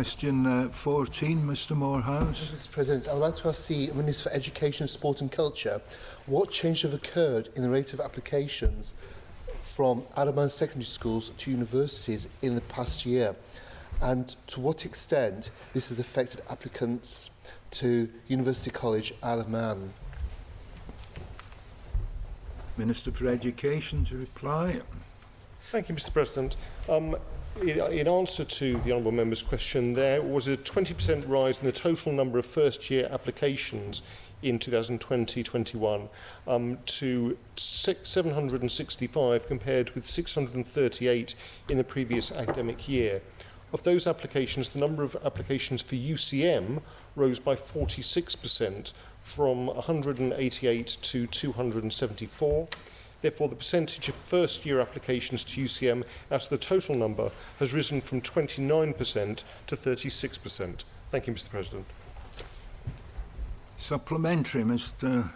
Question 14, Mr Moorhouse. Mr President, I would like to ask the Minister for Education, Sport and Culture what changes have occurred in the rate of applications from Arbory secondary schools to universities in the past year, and to what extent this has affected applicants to University College Isle of Man. Minister for Education to reply. Thank you, Mr President. In answer to the honourable member's question, there was a 20% rise in the total number of first-year applications in 2020-21 to 765 compared with 638 in the previous academic year. Of those applications, the number of applications for UCM rose by 46% from 188 to 274. Therefore, the percentage of first-year applications to UCM out of the total number has risen from 29% to 36%. Thank you, Mr President. Supplementary, Mr.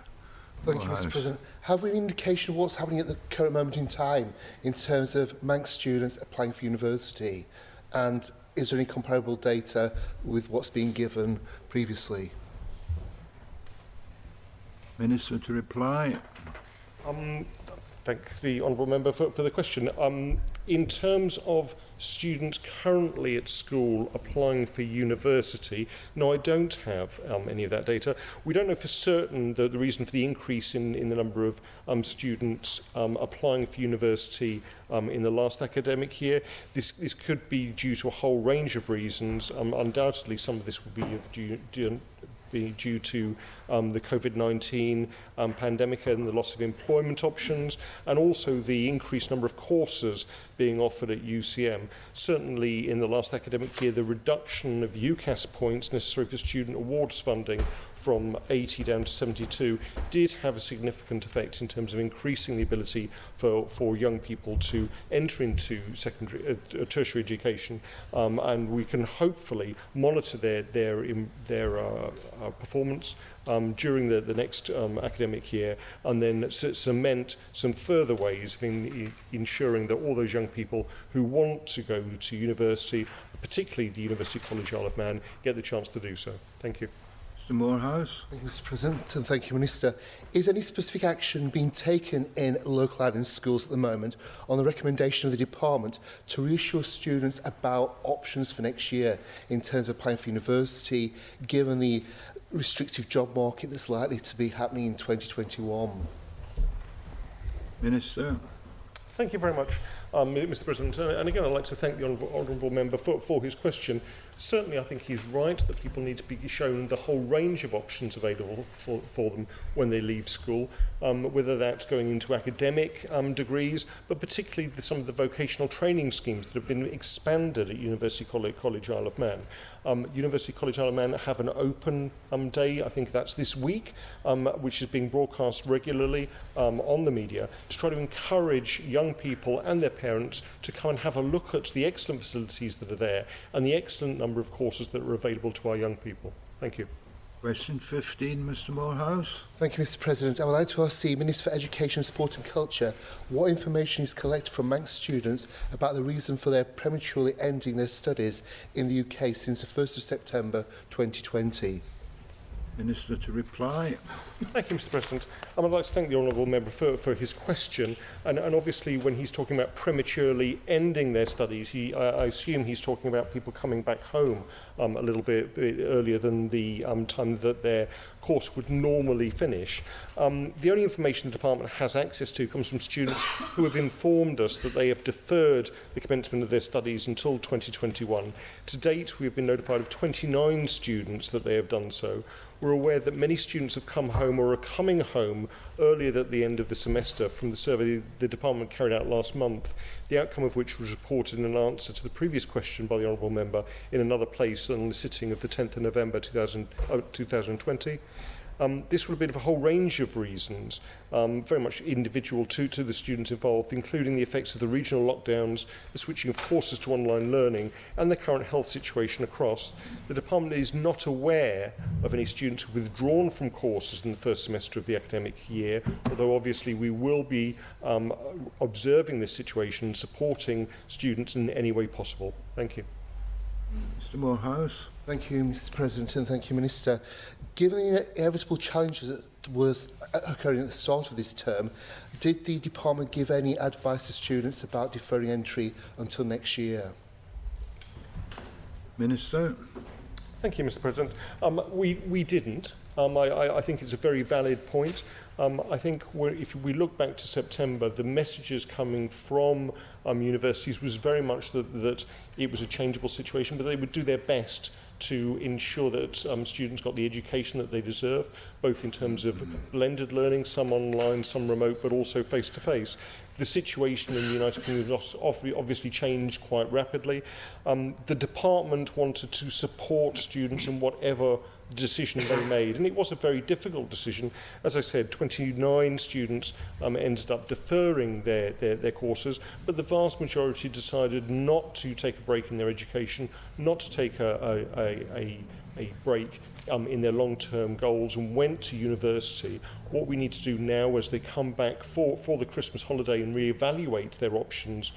Thank you, Mr President. Have we an indication of what's happening at the current moment in time in terms of Manx students applying for university? And is there any comparable data with what's been given previously? Minister to reply. Thank the honourable member for the question. In terms of students currently at school applying for university, no, I don't have any of that data. We don't know for certain the reason for the increase in the number of students applying for university in the last academic year. This could be due to a whole range of reasons. Undoubtedly, some of this will be due to the COVID-19 pandemic and the loss of employment options, and also the increased number of courses being offered at UCM. Certainly in the last academic year, the reduction of UCAS points necessary for student awards funding from 80 down to 72 did have a significant effect in terms of increasing the ability for young people to enter into secondary tertiary education, and we can hopefully monitor their performance during the next academic year, and then cement some further ways of ensuring that all those young people who want to go to university, particularly the University College Isle of Man, get the chance to do so. Thank you. Mr Moorhouse. Thank you, Mr President, and thank you, Minister. Is any specific action being taken in local island schools at the moment on the recommendation of the department to reassure students about options for next year in terms of applying for university, given the restrictive job market that's likely to be happening in 2021? Minister. Thank you very much, Mr President. And again, I'd like to thank the honourable member for his question. Certainly, I think he's right that people need to be shown the whole range of options available for them when they leave school, whether that's going into academic degrees, but particularly some of the vocational training schemes that have been expanded at University College Isle of Man. University College Isle of Man have an open day, I think that's this week, which is being broadcast regularly on the media to try to encourage young people and their parents to come and have a look at the excellent facilities that are there and the excellent number of courses that are available to our young people. Thank you. Question 15, Mr Moorhouse. Thank you, Mr President. I would like to ask the Minister for Education, Sport and Culture what information is collected from Manx students about the reason for their prematurely ending their studies in the UK since the 1st of September 2020. Minister to reply. Thank you, Mr President. I'd like to thank the honourable member for his question. And obviously, when he's talking about prematurely ending their studies, I assume he's talking about people coming back home a little bit earlier than the time that their course would normally finish. The only information the department has access to comes from students who have informed us that they have deferred the commencement of their studies until 2021. To date, we have been notified of 29 students that they have done so. We're aware that many students have come home or are coming home earlier at the end of the semester from the survey the department carried out last month, the outcome of which was reported in an answer to the previous question by the honourable member in another place on the sitting of the 10th of November 2020. This would have been for a whole range of reasons, very much individual to the students involved, including the effects of the regional lockdowns, the switching of courses to online learning, and the current health situation across. The department is not aware of any students who have withdrawn from courses in the first semester of the academic year, although obviously we will be observing this situation and supporting students in any way possible. Thank you. Mr Moorhouse. Thank you, Mr President, and thank you, Minister. Given the inevitable challenges that was occurring at the start of this term, did the department give any advice to students about deferring entry until next year? Minister. Thank you, Mr President. We didn't. I think it's a very valid point. I think if we look back to September, the messages coming from universities was very much that it was a changeable situation, but they would do their best to ensure that students got the education that they deserve, both in terms of blended learning, some online, some remote, but also face-to-face. The situation in the United Kingdom obviously changed quite rapidly. The department wanted to support students in whatever decision they made, and it was a very difficult decision. As I said, 29 students ended up deferring their courses, but the vast majority decided not to take a break in their education, not to take a break in their long-term goals, and went to university. What we need to do now as they come back for the Christmas holiday and reevaluate their options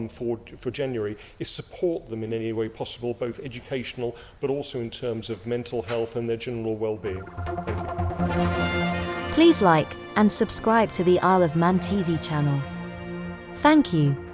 for January is support them in any way possible, both educational but also in terms of mental health and their general well-being. Thank you. Please like and subscribe to the Isle of Man TV channel. Thank you.